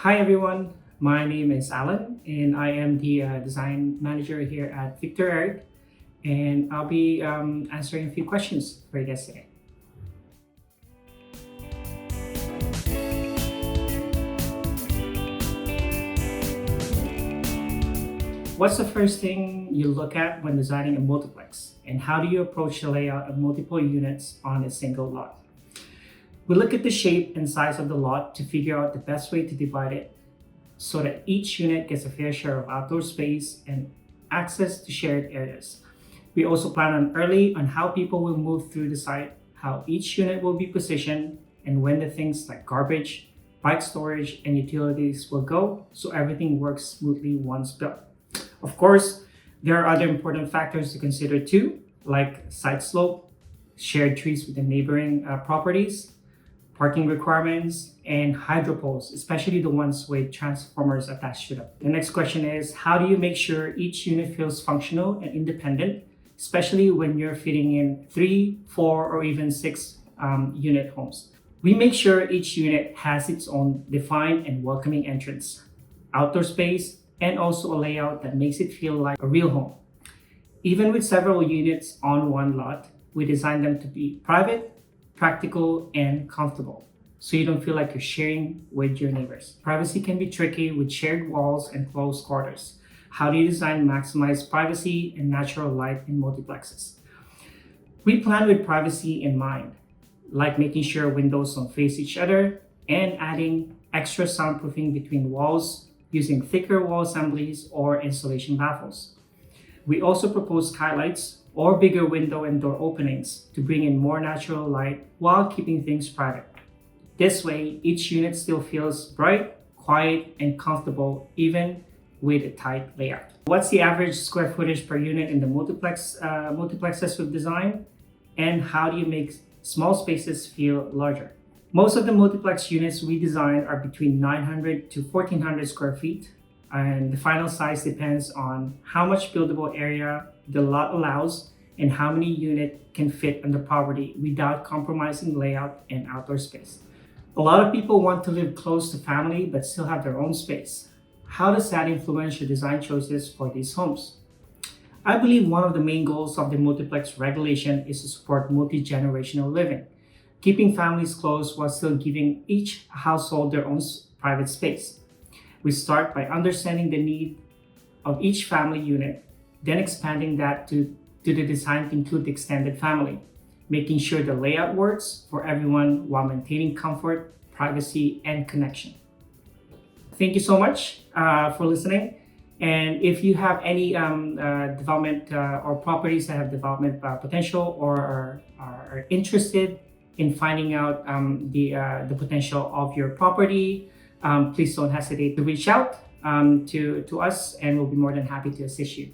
Hi everyone, my name is Alan and I am the Design Manager here at VictorEric, and I'll be answering a few questions for you guys today. What's the first thing you look at when designing a multiplex, and how do you approach the layout of multiple units on a single lot? We look at the shape and size of the lot to figure out the best way to divide it so that each unit gets a fair share of outdoor space and access to shared areas. We also plan early on how people will move through the site, how each unit will be positioned, and when the things like garbage, bike storage, and utilities will go, so everything works smoothly once built. Of course, there are other important factors to consider too, like site slope, shared trees with the neighboring properties, parking requirements, and hydro poles, especially the ones with transformers attached to them. The next question is, how do you make sure each unit feels functional and independent, especially when you're fitting in 3, 4, or even 6 unit homes? We make sure each unit has its own defined and welcoming entrance, outdoor space, and also a layout that makes it feel like a real home. Even with several units on one lot, we design them to be private, practical, and comfortable, so you don't feel like you're sharing with your neighbors. Privacy can be tricky with shared walls and close quarters. How do you design maximize privacy and natural light in multiplexes? We plan with privacy in mind, like making sure windows don't face each other and adding extra soundproofing between walls using thicker wall assemblies or insulation baffles. We also propose skylights or bigger window and door openings to bring in more natural light while keeping things private. This way, each unit still feels bright, quiet, and comfortable even with a tight layout. What's the average square footage per unit in the multiplexes we've designed? And how do you make small spaces feel larger? Most of the multiplex units we design are between 900 to 1400 square feet, and the final size depends on how much buildable area the lot allows and how many units can fit on the property without compromising layout and outdoor space. A lot of people want to live close to family but still have their own space. How does that influence your design choices for these homes? I believe one of the main goals of the multiplex regulation is to support multi-generational living, keeping families close while still giving each household their own private space. We start by understanding the need of each family unit, then expanding that to the design to include the extended family, making sure the layout works for everyone while maintaining comfort, privacy, and connection. Thank you so much for listening. And if you have any development or properties that have development potential or are interested in finding out the potential of your property, please don't hesitate to reach out to us, and we'll be more than happy to assist you.